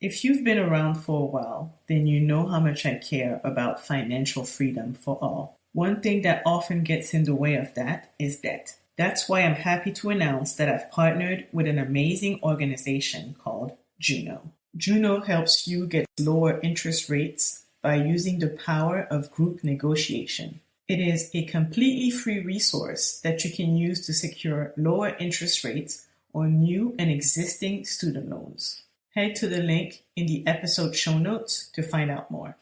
If you've been around for a while, then you know how much I care about financial freedom for all. One thing that often gets in the way of that is debt. That's why I'm happy to announce that I've partnered with an amazing organization called Juno. Juno helps you get lower interest rates by using the power of group negotiation. It is a completely free resource that you can use to secure lower interest rates on new and existing student loans. Head to the link in the episode show notes to find out more.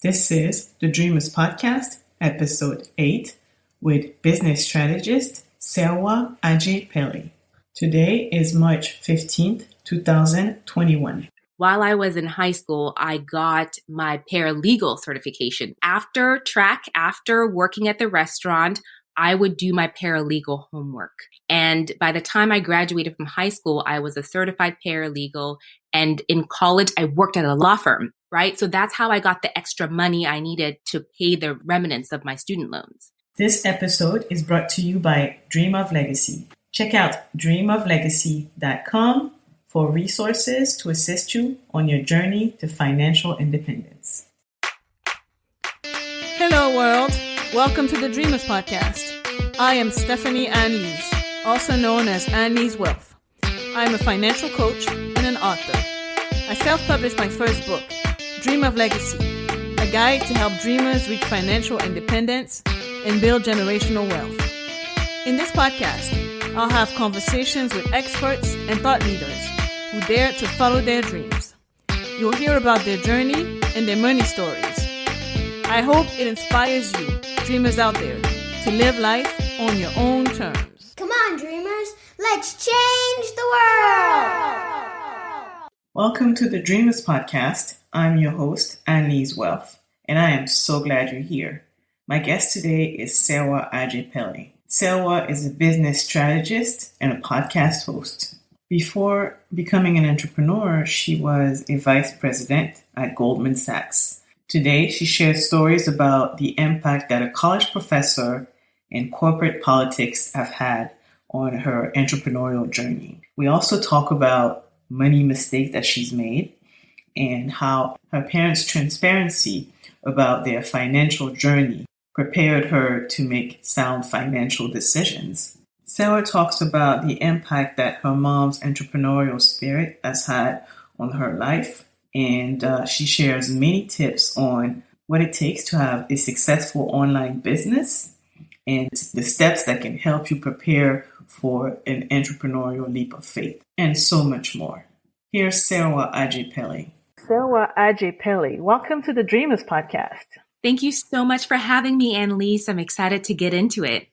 This is the Dreamers Podcast, episode 8, with business strategist Serwaa Adjei-Pelle. Today is March 15th, 2021. While I was in high school, I got my paralegal certification. After working at the restaurant, I would do my paralegal homework. And by the time I graduated from high school, I was a certified paralegal. And in college, I worked at a law firm, right? So that's how I got the extra money I needed to pay the remnants of my student loans. This episode is brought to you by Dream of Legacy. Check out dreamoflegacy.com for resources to assist you on your journey to financial independence. Hello, world. Welcome to the Dreamers Podcast. I am Stephanie Anne-Lyse, also known as Anne-Lyse Wealth. I am a financial coach and an author. I self-published my first book, Dream of Legacy, a guide to help dreamers reach financial independence and build generational wealth. In this podcast, I'll have conversations with experts and thought leaders who dare to follow their dreams. You'll hear about their journey and their money stories. I hope it inspires you, dreamers out there, to live life on your own terms. Come on, dreamers, let's change the world! Welcome to the Dreamers Podcast. I'm your host, Anne-Lyse Wealth, and I am so glad you're here. My guest today is Serwaa Adjei-Pelle. Serwaa is a business strategist and a podcast host. Before becoming an entrepreneur, she was a vice president at Goldman Sachs. Today, she shares stories about the impact that a college professor and corporate politics have had on her entrepreneurial journey. We also talk about money mistakes that she's made and how her parents' transparency about their financial journey prepared her to make sound financial decisions. Serwaa talks about the impact that her mom's entrepreneurial spirit has had on her life, and she shares many tips on what it takes to have a successful online business and the steps that can help you prepare for an entrepreneurial leap of faith, and so much more. Here's Serwaa Adjei-Pelle. Serwaa Adjei-Pelle, welcome to the Dreamers Podcast. Thank you so much for having me, Anne-Lyse. I'm excited to get into it.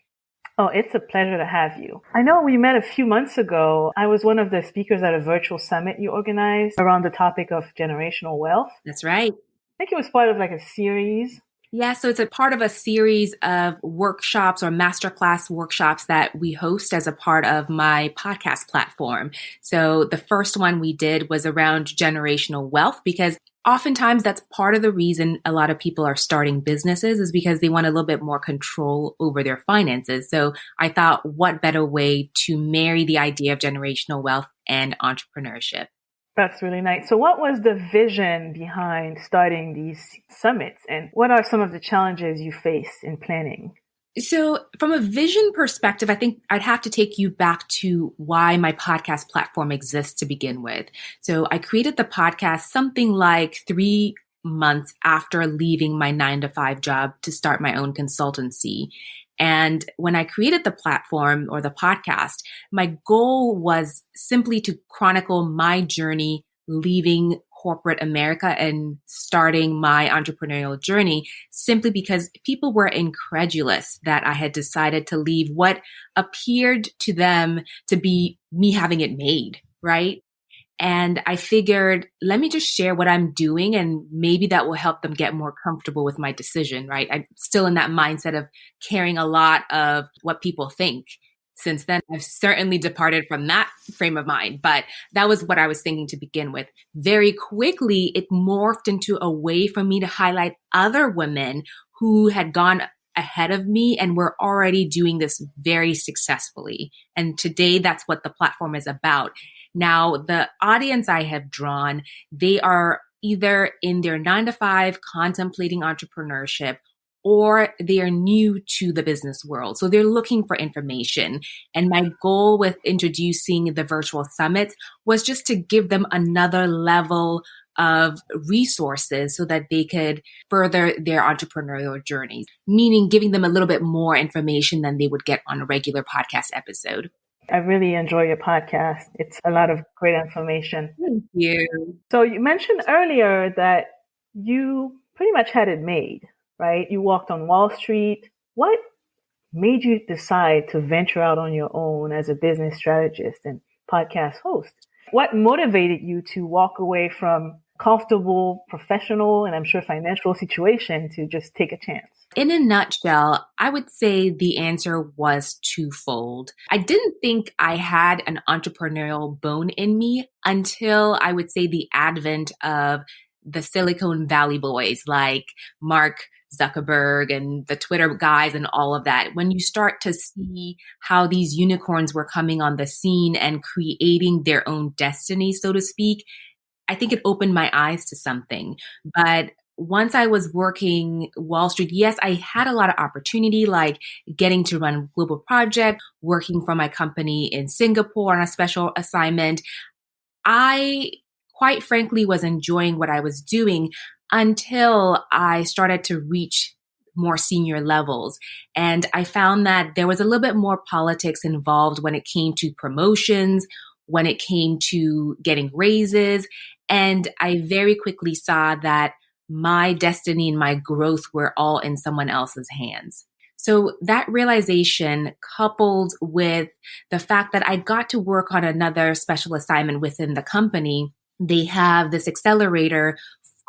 Oh, it's a pleasure to have you. I know we met a few months ago. I was one of the speakers at a virtual summit you organized around the topic of generational wealth. That's right. I think it was part of like a series. Yeah, so it's a part of a series of workshops or masterclass workshops that we host as a part of my podcast platform. So the first one we did was around generational wealth, because oftentimes that's part of the reason a lot of people are starting businesses is because they want a little bit more control over their finances. So I thought, what better way to marry the idea of generational wealth and entrepreneurship? That's really nice. So what was the vision behind starting these summits, and what are some of the challenges you faced in planning? So from a vision perspective, I think I'd have to take you back to why my podcast platform exists to begin with. So I created the podcast something like 3 months after leaving my 9-to-5 job to start my own consultancy. And when I created the platform or the podcast, my goal was simply to chronicle my journey leaving corporate America and starting my entrepreneurial journey, simply because people were incredulous that I had decided to leave what appeared to them to be me having it made, right? And I figured, let me just share what I'm doing, and maybe that will help them get more comfortable with my decision, right? I'm still in that mindset of caring a lot of what people think. Since then, I've certainly departed from that frame of mind, but that was what I was thinking to begin with. Very quickly, it morphed into a way for me to highlight other women who had gone ahead of me and were already doing this very successfully. And today, that's what the platform is about. Now, the audience I have drawn, they are either in their 9-to-5 contemplating entrepreneurship, or they are new to the business world. So they're looking for information. And my goal with introducing the virtual summits was just to give them another level of resources so that they could further their entrepreneurial journeys, meaning giving them a little bit more information than they would get on a regular podcast episode. I really enjoy your podcast. It's a lot of great information. Thank you. So you mentioned earlier that you pretty much had it made, right? You walked on Wall Street. What made you decide to venture out on your own as a business strategist and podcast host? What motivated you to walk away from comfortable professional and I'm sure financial situation to just take a chance? In a nutshell, I would say the answer was twofold. I didn't think I had an entrepreneurial bone in me until I would say the advent of the Silicon Valley boys like Mark Zuckerberg and the Twitter guys and all of that. When you start to see how these unicorns were coming on the scene and creating their own destiny, so to speak, I think it opened my eyes to something. But once I was working Wall Street, yes, I had a lot of opportunity, like getting to run a global project, working for my company in Singapore on a special assignment. I quite frankly was enjoying what I was doing until I started to reach more senior levels. And I found that there was a little bit more politics involved when it came to promotions, when it came to getting raises. And I very quickly saw that my destiny and my growth were all in someone else's hands. So that realization, coupled with the fact that I got to work on another special assignment within the company, they have this accelerator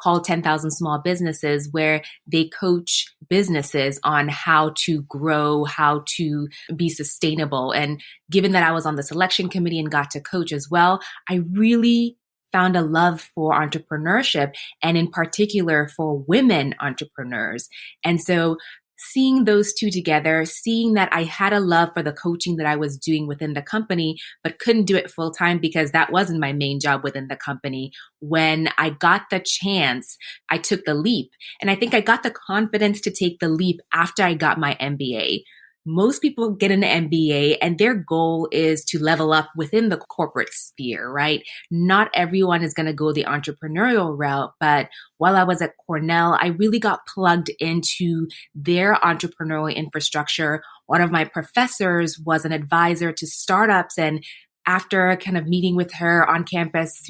called 10,000 Small Businesses, where they coach businesses on how to grow, how to be sustainable. And given that I was on the selection committee and got to coach as well, I really found a love for entrepreneurship, and in particular for women entrepreneurs. And so seeing those two together, seeing that I had a love for the coaching that I was doing within the company, but couldn't do it full time because that wasn't my main job within the company. When I got the chance, I took the leap. And I think I got the confidence to take the leap after I got my MBA. Most people get an MBA and their goal is to level up within the corporate sphere, right? Not everyone is going to go the entrepreneurial route, but while I was at Cornell, I really got plugged into their entrepreneurial infrastructure. One of my professors was an advisor to startups, and after kind of meeting with her on campus,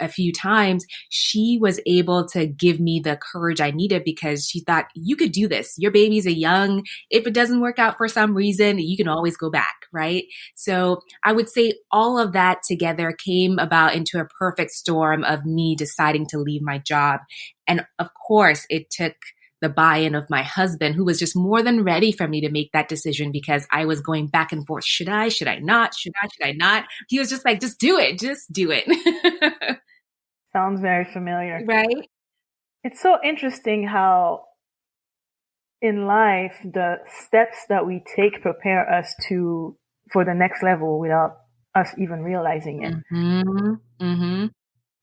a few times, she was able to give me the courage I needed because she thought, you could do this. Your babies are young. If it doesn't work out for some reason, you can always go back, right? So I would say all of that together came about into a perfect storm of me deciding to leave my job. And of course, it took the buy-in of my husband, who was just more than ready for me to make that decision because I was going back and forth. Should I not? Should I not? He was just like, just do it. Sounds very familiar. Right? It's so interesting how in life, the steps that we take prepare us for the next level without us even realizing it. Mm-hmm. Mm-hmm.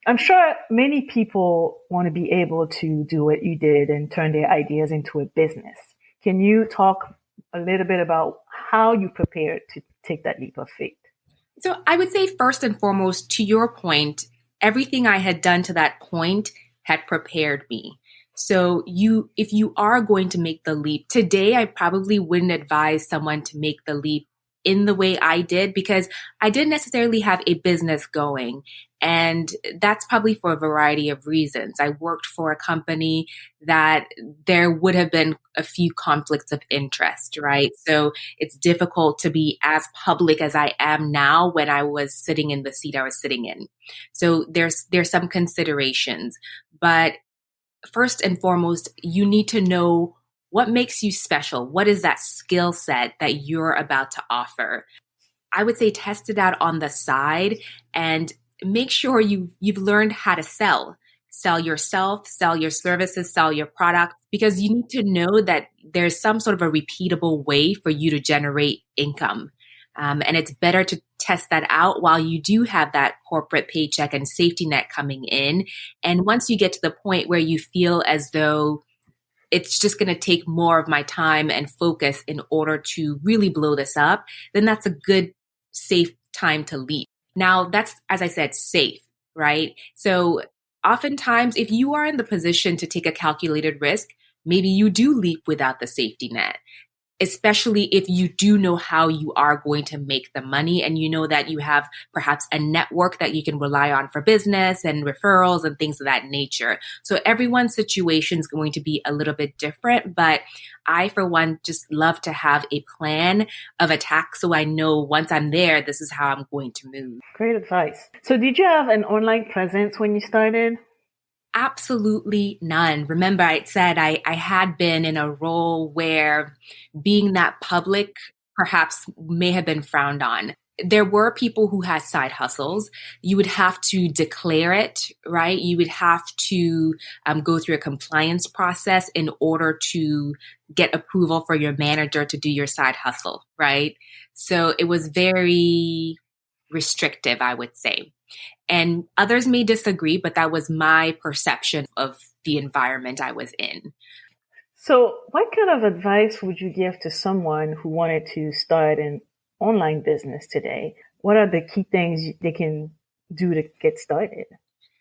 I'm sure many people want to be able to do what you did and turn their ideas into a business. Can you talk a little bit about how you prepared to take that leap of faith? So I would say first and foremost, to your point, everything I had done to that point had prepared me. So if you are going to make the leap today, I probably wouldn't advise someone to make the leap in the way I did because I didn't necessarily have a business going. And that's probably for a variety of reasons. I worked for a company that there would have been a few conflicts of interest, right? So it's difficult to be as public as I am now when I was sitting in the seat I was sitting in. So there's some considerations. But first and foremost, you need to know what makes you special. What is that skill set that you're about to offer? I would say test it out on the side and make sure you've learned how to sell. sell yourself, sell your services, sell your product, because you need to know that there's some sort of a repeatable way for you to generate income. And it's better to test that out while you do have that corporate paycheck and safety net coming in. And once you get to the point where you feel as though it's just going to take more of my time and focus in order to really blow this up, then that's a good, safe time to leave. Now, that's, as I said, safe, right? So oftentimes, if you are in the position to take a calculated risk, maybe you do leap without the safety net, especially if you do know how you are going to make the money and you know that you have perhaps a network that you can rely on for business and referrals and things of that nature. So everyone's situation is going to be a little bit different, but I, for one, just love to have a plan of attack so I know once I'm there, this is how I'm going to move. Great advice. So did you have an online presence when you started? Absolutely none. Remember, I said I had been in a role where being that public perhaps may have been frowned on. There were people who had side hustles. You would have to declare it, right? You would have to go through a compliance process in order to get approval for your manager to do your side hustle, right? So it was very restrictive, I would say. And others may disagree, but that was my perception of the environment I was in. So what kind of advice would you give to someone who wanted to start an online business today? What are the key things they can do to get started?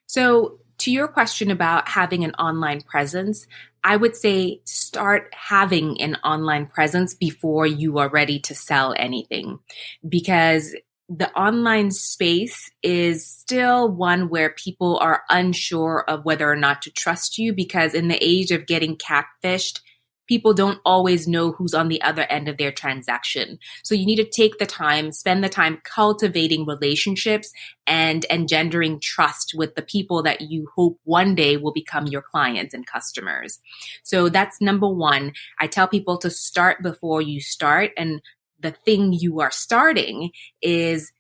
So to your question about having an online presence, I would say start having an online presence before you are ready to sell anything, because the online space is still one where people are unsure of whether or not to trust you, because in the age of getting catfished, people don't always know who's on the other end of their transaction. So you need to take the time, spend the time cultivating relationships and engendering trust with the people that you hope one day will become your clients and customers. So that's number one. I tell people to start before you start, and the thing you are starting is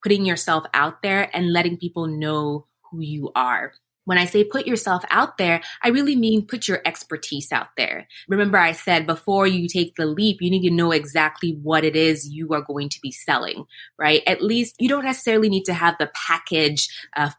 putting yourself out there and letting people know who you are. When I say put yourself out there, I really mean put your expertise out there. Remember, I said before you take the leap, you need to know exactly what it is you are going to be selling, right? At least you don't necessarily need to have the package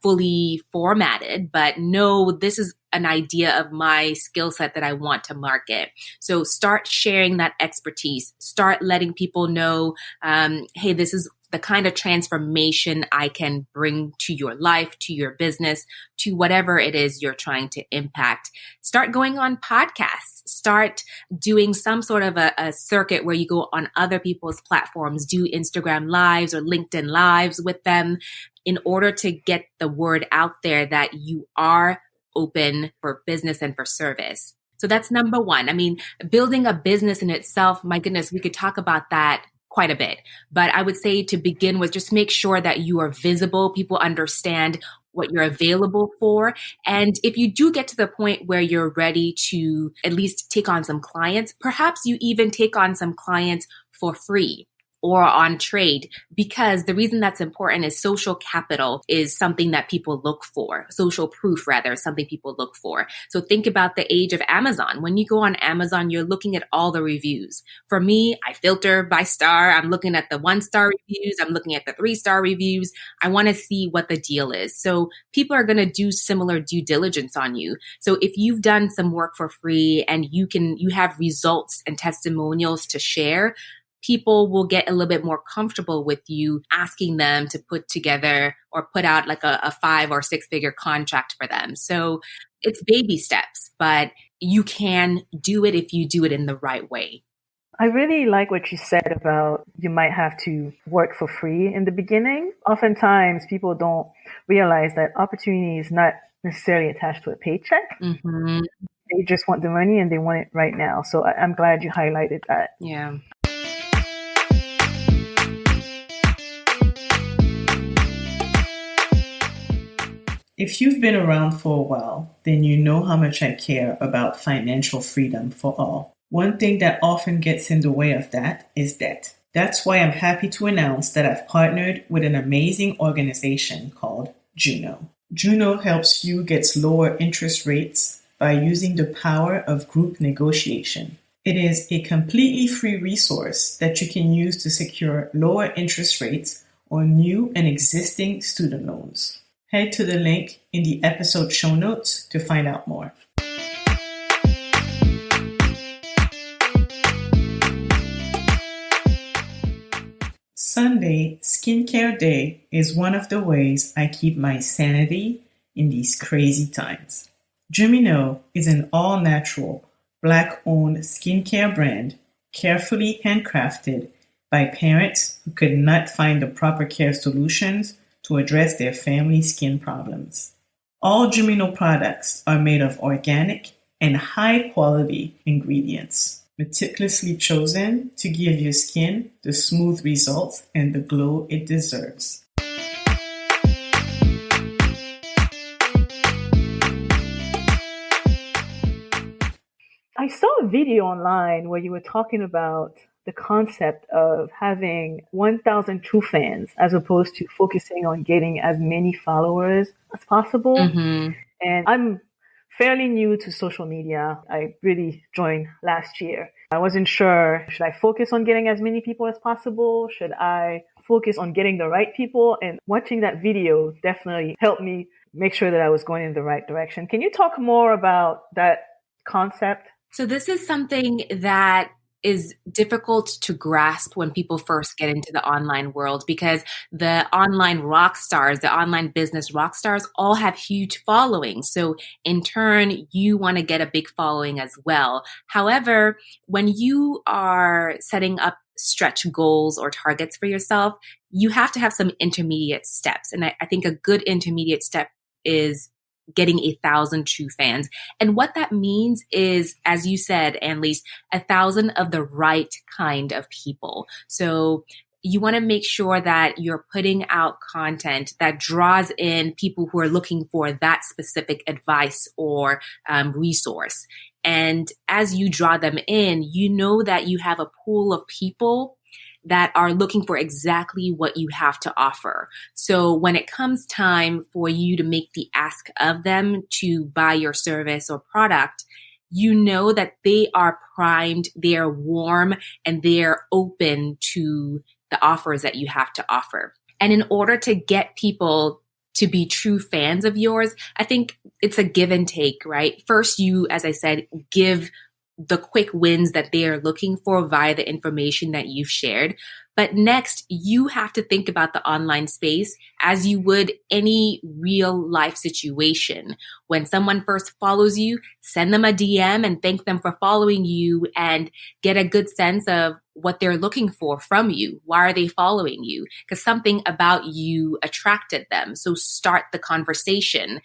fully formatted, but know this is an idea of my skill set that I want to market. So start sharing that expertise. Start letting people know, hey, this is the kind of transformation I can bring to your life, to your business, to whatever it is you're trying to impact. Start going on podcasts. Start doing some sort of a circuit where you go on other people's platforms, do Instagram lives or LinkedIn lives with them in order to get the word out there that you are open for business and for service. So that's number one. I mean, building a business in itself, my goodness, we could talk about that quite a bit. But I would say to begin with, just make sure that you are visible. People understand what you're available for. And if you do get to the point where you're ready to at least take on some clients, perhaps you even take on some clients for free or on trade, because the reason that's important is social capital is something that people look for. Social proof, rather, is something people look for. So think about the age of Amazon. When you go on Amazon, you're looking at all the reviews. For me, I filter by star. I'm looking at the 1-star reviews. I'm looking at the 3-star reviews. I want to see what the deal is. So people are going to do similar due diligence on you. So if you've done some work for free and you have results and testimonials to share, people will get a little bit more comfortable with you asking them to put together or put out like a 5 or 6 figure contract for them. So it's baby steps, but you can do it if you do it in the right way. I really like what you said about you might have to work for free in the beginning. Oftentimes people don't realize that opportunity is not necessarily attached to a paycheck. Mm-hmm. They just want the money and they want it right now. So I'm glad you highlighted that. Yeah. If you've been around for a while, then you know how much I care about financial freedom for all. One thing that often gets in the way of that is debt. That's why I'm happy to announce that I've partnered with an amazing organization called Juno. Juno helps you get lower interest rates by using the power of group negotiation. It is a completely free resource that you can use to secure lower interest rates on new and existing student loans. Head to the link in the episode show notes to find out more. Sunday, Skincare Day, is one of the ways I keep my sanity in these crazy times. Gemino is an all-natural, Black-owned skincare brand carefully handcrafted by parents who could not find the proper care solutions to address their family skin problems. All Gemino products are made of organic and high-quality ingredients, meticulously chosen to give your skin the smooth results and the glow it deserves. I saw a video online where you were talking about the concept of having 1,000 true fans as opposed to focusing on getting as many followers as possible. Mm-hmm. And I'm fairly new to social media. I really joined last year. I wasn't sure, should I focus on getting as many people as possible? Should I focus on getting the right people? And watching that video definitely helped me make sure that I was going in the right direction. Can you talk more about that concept? So this is something that is difficult to grasp when people first get into the online world, because the online rock stars, the online business rock stars, all have huge followings. So in turn, you want to get a big following as well. However, when you are setting up stretch goals or targets for yourself, you have to have some intermediate steps. And I think a good intermediate step is getting 1,000 true fans. And what that means is, as you said, Anne-Lyse, 1,000 of the right kind of people. So you want to make sure that you're putting out content that draws in people who are looking for that specific advice or resource. And as you draw them in, you know that you have a pool of people that are looking for exactly what you have to offer. So when it comes time for you to make the ask of them to buy your service or product, you know that they are primed, they are warm, and they're open to the offers that you have to offer. And in order to get people to be true fans of yours, I think it's a give and take, right? First, you, as I said, give the quick wins that they are looking for via the information that you've shared. But next, you have to think about the online space as you would any real life situation. When someone first follows you, send them a DM and thank them for following you and get a good sense of what they're looking for from you. Why are they following you? Because something about you attracted them. So start the conversation.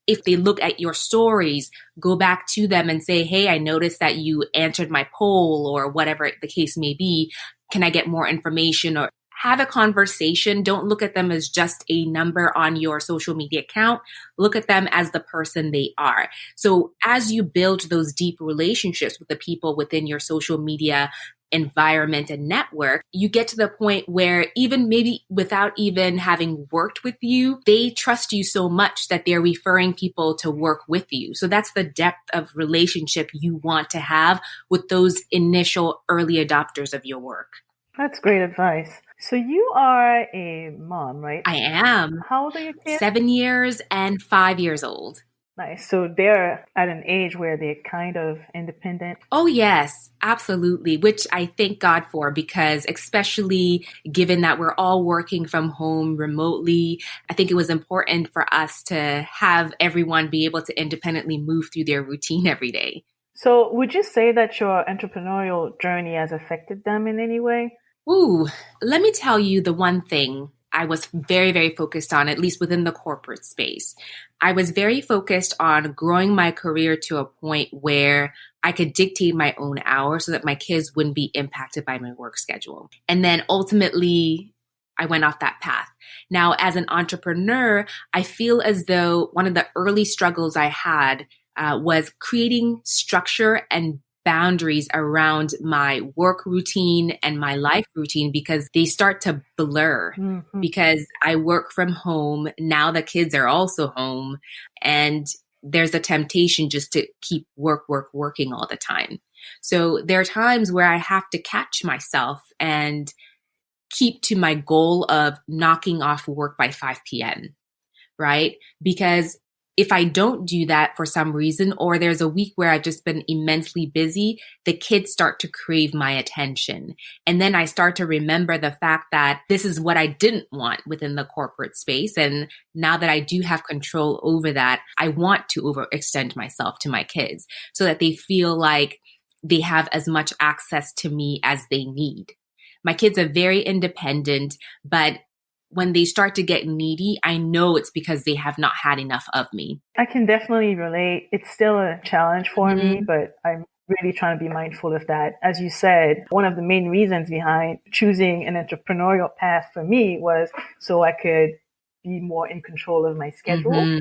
If they look at your stories, go back to them and say, hey, I noticed that you answered my poll or whatever the case may be. Can I get more information? Or have a conversation. Don't look at them as just a number on your social media account. Look at them as the person they are. So as you build those deep relationships with the people within your social media environment and network, you get to the point where even maybe without even having worked with you, they trust you so much that they're referring people to work with you. So that's the depth of relationship you want to have with those initial early adopters of your work. That's great advice. So you are a mom, right? I am. How old are your kids? 7 years and 5 years old. Nice. So they're at an age where they're kind of independent. Oh, yes, absolutely. Which I thank God for, because especially given that we're all working from home remotely, I think it was important for us to have everyone be able to independently move through their routine every day. So would you say that your entrepreneurial journey has affected them in any way? Ooh, let me tell you the one thing I was very, very focused on, at least within the corporate space. I was very focused on growing my career to a point where I could dictate my own hours so that my kids wouldn't be impacted by my work schedule. And then ultimately, I went off that path. Now, as an entrepreneur, I feel as though one of the early struggles I had was creating structure and boundaries around my work routine and my life routine because they start to blur because I work from home. Now the kids are also home and there's a temptation just to keep working all the time. So there are times where I have to catch myself and keep to my goal of knocking off work by 5 p.m., right? Because if I don't do that for some reason, or there's a week where I've just been immensely busy, the kids start to crave my attention. And then I start to remember the fact that this is what I didn't want within the corporate space. And now that I do have control over that, I want to overextend myself to my kids so that they feel like they have as much access to me as they need. My kids are very independent, but when they start to get needy, I know it's because they have not had enough of me. I can definitely relate. It's still a challenge for me, but I'm really trying to be mindful of that. As you said, one of the main reasons behind choosing an entrepreneurial path for me was so I could be more in control of my schedule.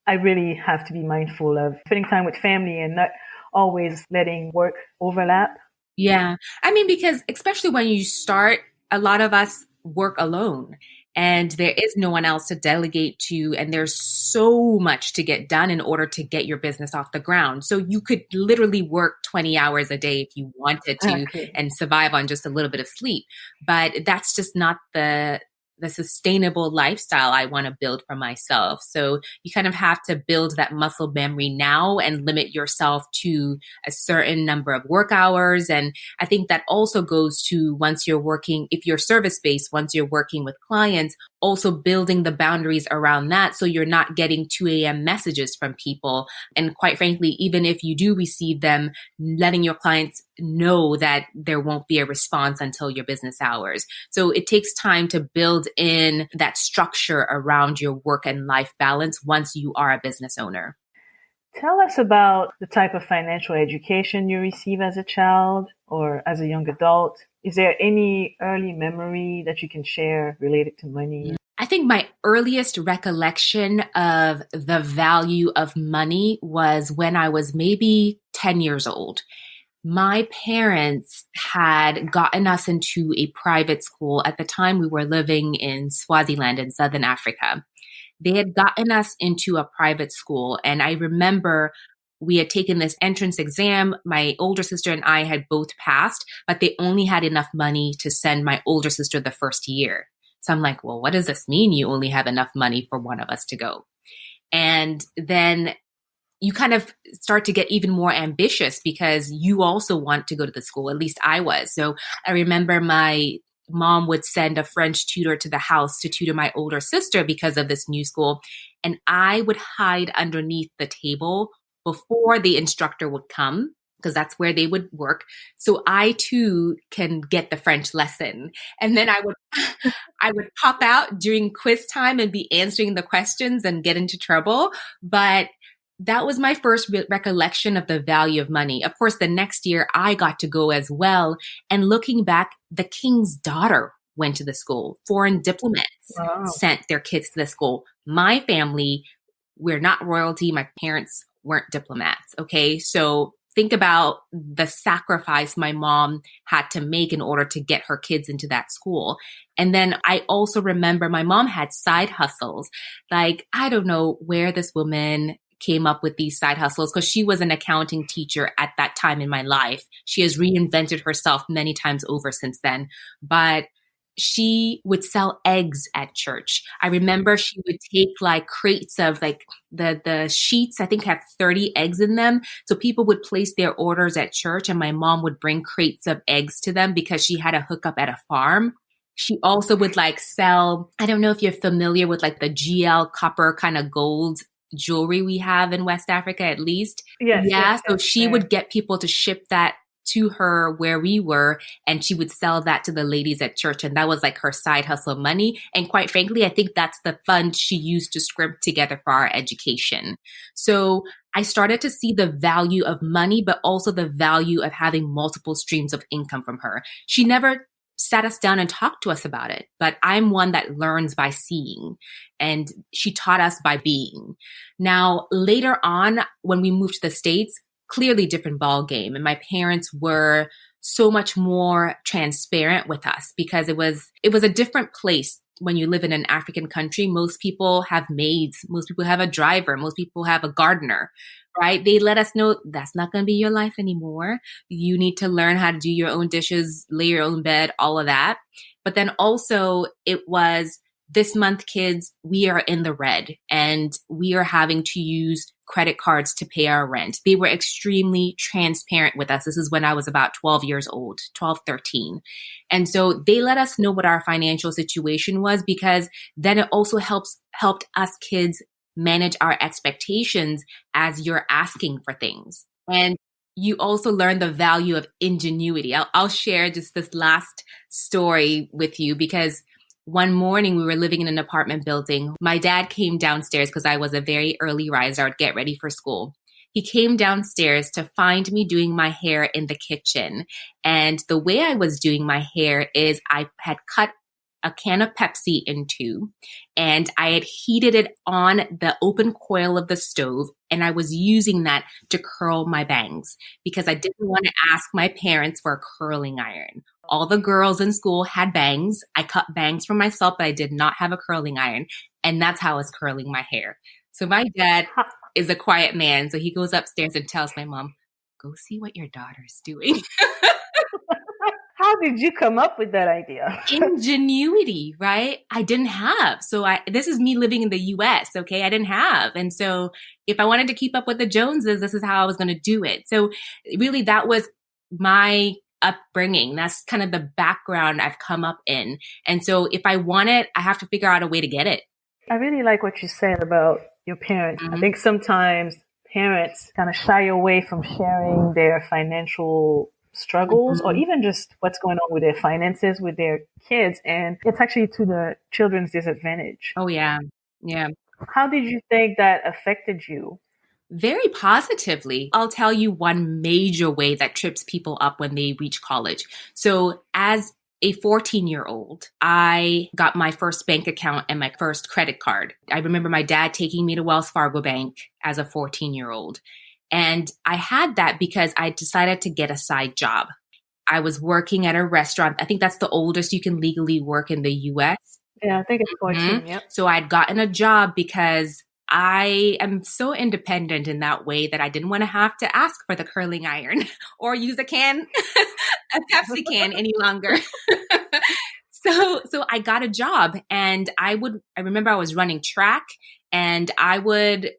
I really have to be mindful of spending time with family and not always letting work overlap. Yeah. I mean, because especially when you start, a lot of us work alone and there is no one else to delegate to. And there's so much to get done in order to get your business off the ground. So you could literally work 20 hours a day if you wanted to and survive on just a little bit of sleep. But that's just not the sustainable lifestyle I want to build for myself. So you kind of have to build that muscle memory now and limit yourself to a certain number of work hours. And I think that also goes to once you're working, if you're service-based, once you're working with clients, also building the boundaries around that so you're not getting 2 a.m. messages from people. And quite frankly, even if you do receive them, letting your clients know that there won't be a response until your business hours. So it takes time to build in that structure around your work and life balance once you are a business owner. Tell us about the type of financial education you receive as a child or as a young adult. Is there any early memory that you can share related to money? I think my earliest recollection of the value of money was when I was maybe 10 years old. My parents had gotten us into a private school. At the time, we were living in Swaziland in Southern Africa. They had gotten us into a private school. And I remember we had taken this entrance exam. My older sister and I had both passed, but they only had enough money to send my older sister the first year. So I'm like, well, what does this mean? You only have enough money for one of us to go. And then you kind of start to get even more ambitious because you also want to go to the school. At least I was. So I remember my mom would send a French tutor to the house to tutor my older sister because of this new school. And I would hide underneath the table before the instructor would come, because that's where they would work. So I too can get the French lesson. And then I would pop out during quiz time and be answering the questions and get into trouble. But that was my first recollection of the value of money. Of course, the next year I got to go as well. And looking back, the king's daughter went to the school. Foreign diplomats sent their kids to the school. My family, we're not royalty. My parents weren't diplomats. Okay. So think about the sacrifice my mom had to make in order to get her kids into that school. And then I also remember my mom had side hustles. Like, I don't know where this woman came up with these side hustles because she was an accounting teacher at that time in my life. She has reinvented herself many times over since then, but she would sell eggs at church. I remember she would take like crates of like the sheets, I think had 30 eggs in them. So people would place their orders at church and my mom would bring crates of eggs to them because she had a hookup at a farm. She also would like sell, I don't know if you're familiar with like the GL copper kind of gold jewelry we have in West Africa, at least. Yes, so she would get people to ship that to her where we were, and she would sell that to the ladies at church. And that was like her side hustle money. And quite frankly, I think that's the fund she used to scrimp together for our education. So I started to see the value of money, but also the value of having multiple streams of income from her. She never sat us down and talked to us about it, but I'm one that learns by seeing, and she taught us by being. Now, later on, when we moved to the States, clearly different ball game. And my parents were so much more transparent with us because it was a different place. When you live in an African country, most people have maids, most people have a driver, most people have a gardener, right? They let us know that's not going to be your life anymore. You need to learn how to do your own dishes, lay your own bed, all of that. But then also it was, this month, kids, we are in the red and we are having to use credit cards to pay our rent. They were extremely transparent with us. This is when I was about 12 years old, 12, 13. And so they let us know what our financial situation was, because then it also helped us kids manage our expectations as you're asking for things. And you also learn the value of ingenuity. I'll share just this last story with you, because one morning we were living in an apartment building. My dad came downstairs because I was a very early riser. I would get ready for school. He came downstairs to find me doing my hair in the kitchen. And the way I was doing my hair is I had cut a can of Pepsi in two, and I had heated it on the open coil of the stove, and I was using that to curl my bangs because I didn't want to ask my parents for a curling iron. All the girls in school had bangs. I cut bangs for myself, but I did not have a curling iron, and that's how I was curling my hair. So my dad is a quiet man, so he goes upstairs and tells my mom, "Go see what your daughter's doing." How did you come up with that idea? Ingenuity, right? I didn't have. So this is me living in the US, okay? I didn't have. And so if I wanted to keep up with the Joneses, this is how I was going to do it. So really that was my upbringing. That's kind of the background I've come up in. And so if I want it, I have to figure out a way to get it. I really like what you said about your parents. Mm-hmm. I think sometimes parents kind of shy away from sharing their financial struggles or even just what's going on with their finances with their kids, and it's actually to the children's disadvantage. Oh yeah. Yeah. How did you think that affected you? Very positively. I'll tell you one major way that trips people up when they reach college. So as a 14-year-old, I got my first bank account and my first credit card. I remember my dad taking me to Wells Fargo Bank as a 14-year-old. And I had that because I decided to get a side job. I was working at a restaurant. I think that's the oldest you can legally work in the US. Yeah, I think it's 14. Mm-hmm. Yep. So I'd gotten a job because I am so independent in that way that I didn't want to have to ask for the curling iron or use a Pepsi can any longer. So I got a job, and I remember I was running track, and I would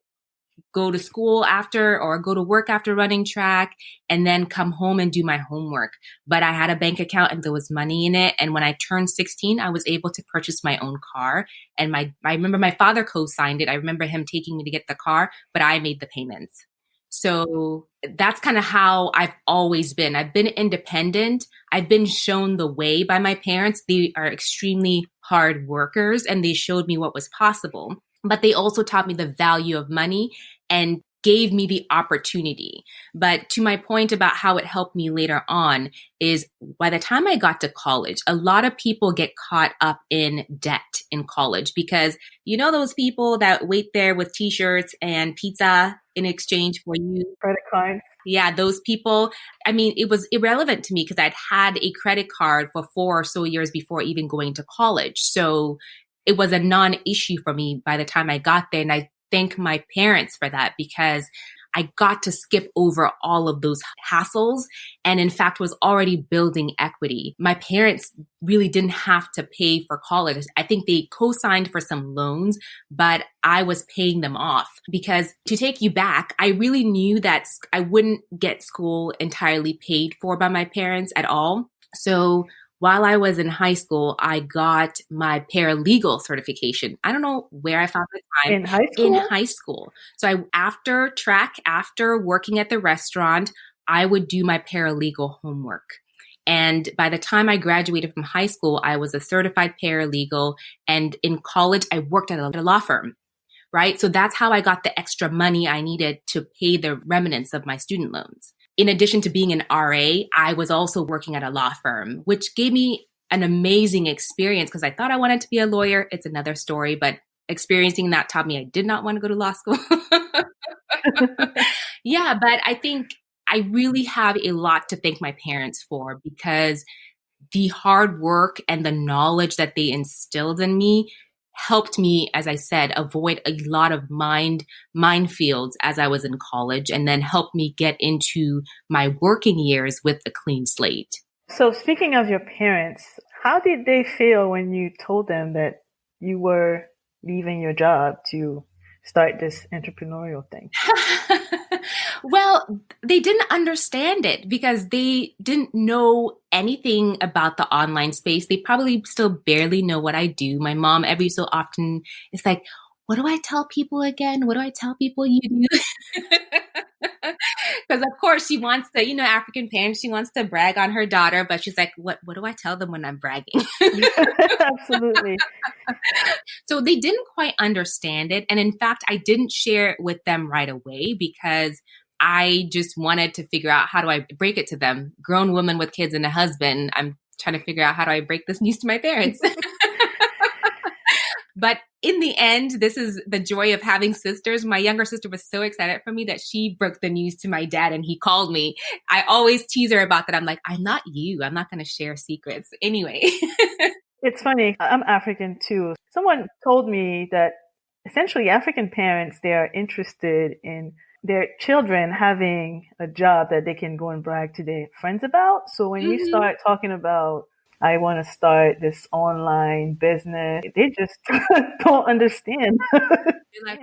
go to school after or go to work after running track and then come home and do my homework. But I had a bank account and there was money in it. And when I turned 16, I was able to purchase my own car. And I remember my father co-signed it. I remember him taking me to get the car, but I made the payments. So that's kind of how I've always been. I've been independent. I've been shown the way by my parents. They are extremely hard workers, and they showed me what was possible. But they also taught me the value of money and gave me the opportunity. But to my point about how it helped me later on is by the time I got to college, a lot of people get caught up in debt in college because you know those people that wait there with t-shirts and pizza in exchange for you. Credit card. Yeah, those people. I mean, it was irrelevant to me because I'd had a credit card for 4 or so years before even going to college. So it was a non-issue for me by the time I got there. And I thank my parents for that because I got to skip over all of those hassles and in fact was already building equity. My parents really didn't have to pay for college. I think they co-signed for some loans, but I was paying them off because to take you back, I really knew that I wouldn't get school entirely paid for by my parents at all. So while I was in high school, I got my paralegal certification. I don't know where I found the time. In high school? In high school. So after working at the restaurant, I would do my paralegal homework. And by the time I graduated from high school, I was a certified paralegal. And in college, I worked at a law firm, right? So that's how I got the extra money I needed to pay the remnants of my student loans. In addition to being an RA, I was also working at a law firm, which gave me an amazing experience because I thought I wanted to be a lawyer. It's another story, but experiencing that taught me I did not want to go to law school. Yeah, but I think I really have a lot to thank my parents for, because the hard work and the knowledge that they instilled in me helped me, as I said, avoid a lot of minefields as I was in college, and then helped me get into my working years with a clean slate. So speaking of your parents, how did they feel when you told them that you were leaving your job to start this entrepreneurial thing? Well, they didn't understand it because they didn't know anything about the online space. They probably still barely know what I do. My mom, every so often, is like, what do I tell people again? What do I tell people you do? Because of course she wants to, African parents, she wants to brag on her daughter, but she's like, what do I tell them when I'm bragging? Absolutely. So they didn't quite understand it. And in fact, I didn't share it with them right away because I just wanted to figure out, how do I break it to them? Grown woman with kids and a husband. I'm trying to figure out, how do I break this news to my parents? But in the end, this is the joy of having sisters. My younger sister was so excited for me that she broke the news to my dad and he called me. I always tease her about that. I'm like, I'm not you. I'm not going to share secrets. Anyway. It's funny. I'm African too. Someone told me that essentially African parents, they are interested in their children having a job that they can go and brag to their friends about. So when you start talking about, I want to start this online business, they just don't understand. You're like,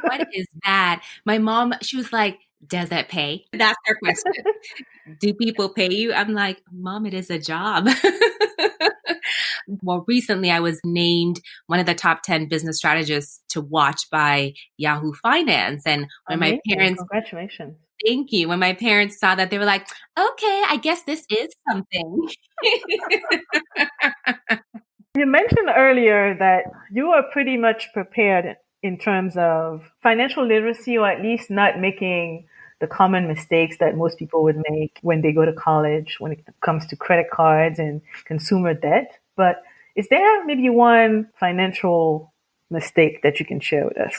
what is that? My mom, she was like, does that pay? That's her question. Do people pay you? I'm like, Mom, it is a job. Well, recently I was named one of the top 10 business strategists to watch by Yahoo Finance. And when my parents, congratulations. Thank you. When my parents saw that, they were like, okay, I guess this is something. You mentioned earlier that you are pretty much prepared in terms of financial literacy, or at least not making the common mistakes that most people would make when they go to college when it comes to credit cards and consumer debt. But is there maybe one financial mistake that you can share with us?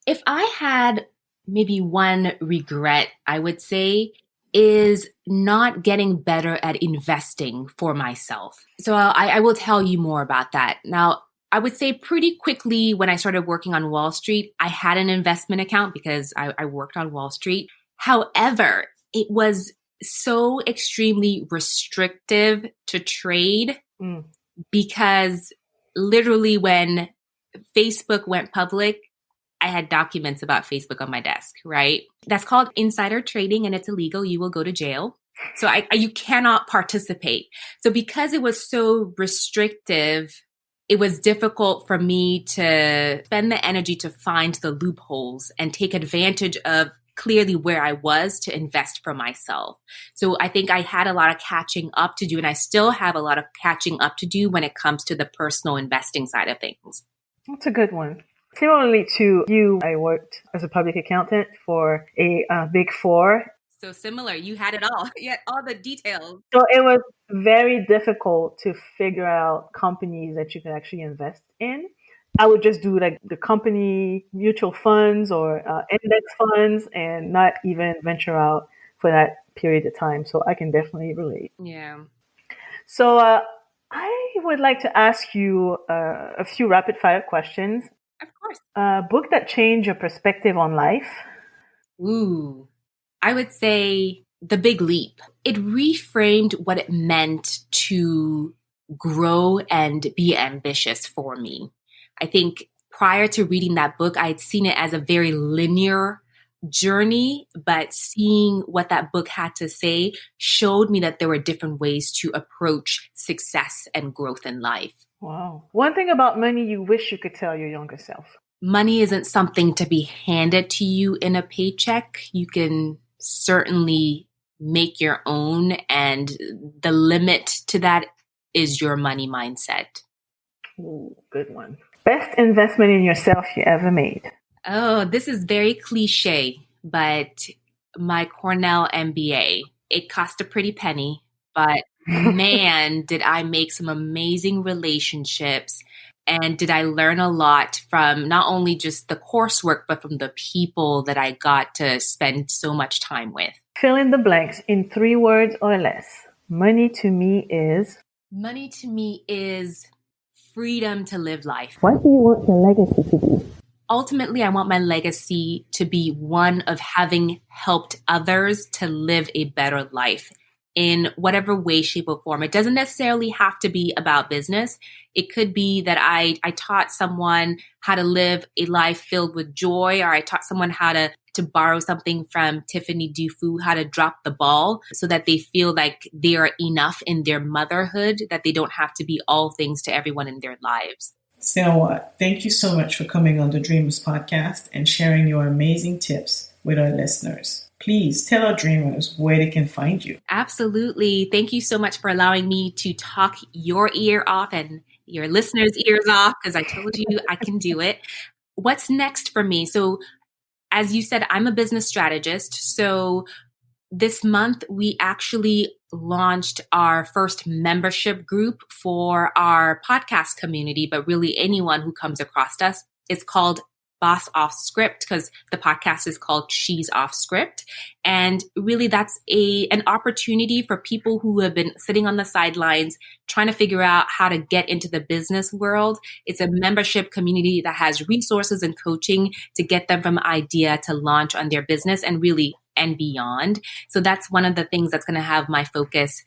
If I had maybe one regret, I would say, is not getting better at investing for myself. So I will tell you more about that. Now, I would say pretty quickly when I started working on Wall Street, I had an investment account because I worked on Wall Street. However, it was so extremely restrictive to trade because literally when Facebook went public, I had documents about Facebook on my desk, right? That's called insider trading and it's illegal. You will go to jail. So you cannot participate. So because it was so restrictive, it was difficult for me to spend the energy to find the loopholes and take advantage of clearly where I was to invest for myself. So I think I had a lot of catching up to do, and I still have a lot of catching up to do when it comes to the personal investing side of things. That's a good one. Similarly to you, I worked as a public accountant for a Big Four. So similar, you had it all. You had all the details. So it was very difficult to figure out companies that you could actually invest in. I would just do like the company mutual funds or index funds and not even venture out for that period of time. So I can definitely relate. Yeah. So I would like to ask you a few rapid fire questions. Of course. A book that changed your perspective on life? Ooh, I would say The Big Leap. It reframed what it meant to grow and be ambitious for me. I think prior to reading that book, I had seen it as a very linear journey, but seeing what that book had to say showed me that there were different ways to approach success and growth in life. Wow. One thing about money you wish you could tell your younger self. Money isn't something to be handed to you in a paycheck. You can certainly make your own, and the limit to that is your money mindset. Ooh, good one. Best investment in yourself you ever made? Oh, this is very cliche, but my Cornell MBA. It cost a pretty penny, but man, did I make some amazing relationships. And did I learn a lot from not only just the coursework, but from the people that I got to spend so much time with. Fill in the blanks in 3 words or less. Money to me is... Money to me is freedom to live life. What do you want your legacy to be? Ultimately, I want my legacy to be one of having helped others to live a better life in whatever way, shape, or form. It doesn't necessarily have to be about business. It could be that I taught someone how to live a life filled with joy, or I taught someone how to borrow something from Tiffany Dufu, how to drop the ball so that they feel like they are enough in their motherhood, that they don't have to be all things to everyone in their lives. Serwaa, thank you so much for coming on the Dreamers Podcast and sharing your amazing tips with our listeners. Please tell our dreamers where they can find you. Absolutely. Thank you so much for allowing me to talk your ear off and your listeners' ears off, because I told you I can do it. What's next for me? So as you said, I'm a business strategist. So this month, we actually launched our first membership group for our podcast community, but really anyone who comes across us. It's called Boss Off Script, because the podcast is called She's Off Script. And really that's an opportunity for people who have been sitting on the sidelines trying to figure out how to get into the business world. It's a membership community that has resources and coaching to get them from idea to launch on their business and really and beyond. So that's one of the things that's going to have my focus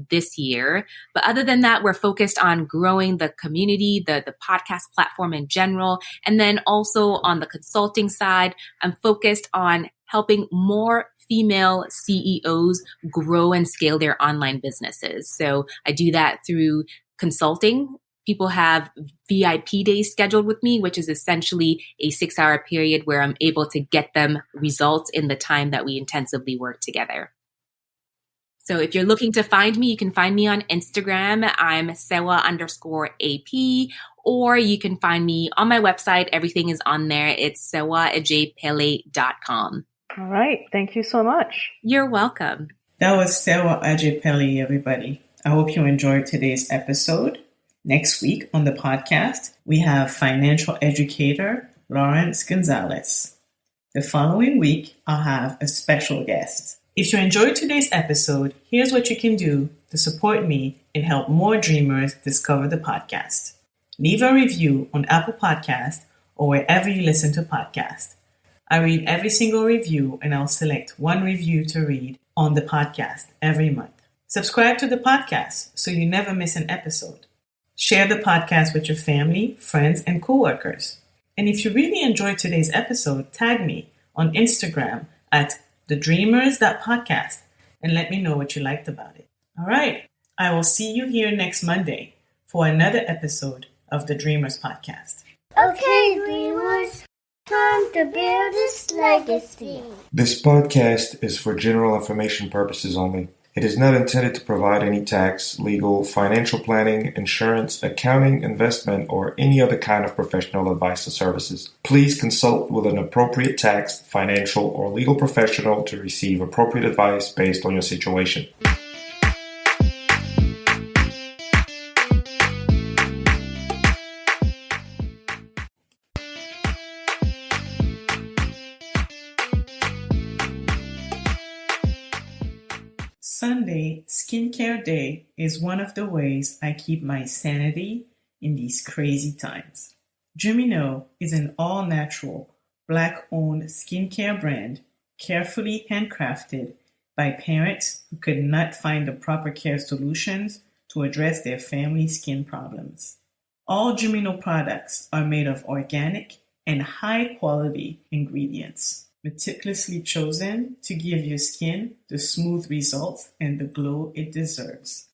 this year. But other than that, we're focused on growing the community, the podcast platform in general. And then also on the consulting side, I'm focused on helping more female CEOs grow and scale their online businesses. So I do that through consulting. People have VIP days scheduled with me, which is essentially a 6-hour period where I'm able to get them results in the time that we intensively work together. So if you're looking to find me, you can find me on Instagram. I'm Serwaa_AP, or you can find me on my website. Everything is on there. It's serwaaadjei-pelle.com. All right. Thank you so much. You're welcome. That was Serwaa Adjei-Pelle, everybody. I hope you enjoyed today's episode. Next week on the podcast, we have financial educator Lawrence Gonzalez. The following week, I'll have a special guest. If you enjoyed today's episode, here's what you can do to support me and help more dreamers discover the podcast. Leave a review on Apple Podcasts or wherever you listen to podcasts. I read every single review, and I'll select one review to read on the podcast every month. Subscribe to the podcast so you never miss an episode. Share the podcast with your family, friends, and coworkers. And if you really enjoyed today's episode, tag me on Instagram at thedreamers.podcast and let me know what you liked about it. All right. I will see you here next Monday for another episode of the Dreamers Podcast. Okay, dreamers, time to build this legacy. This podcast is for general information purposes only. It is not intended to provide any tax, legal, financial planning, insurance, accounting, investment, or any other kind of professional advice or services. Please consult with an appropriate tax, financial, or legal professional to receive appropriate advice based on your situation. Sunday, Skincare Day, is one of the ways I keep my sanity in these crazy times. Gemino is an all-natural, Black-owned skincare brand carefully handcrafted by parents who could not find the proper care solutions to address their family skin problems. All Gemino products are made of organic and high-quality ingredients, meticulously chosen to give your skin the smooth results and the glow it deserves.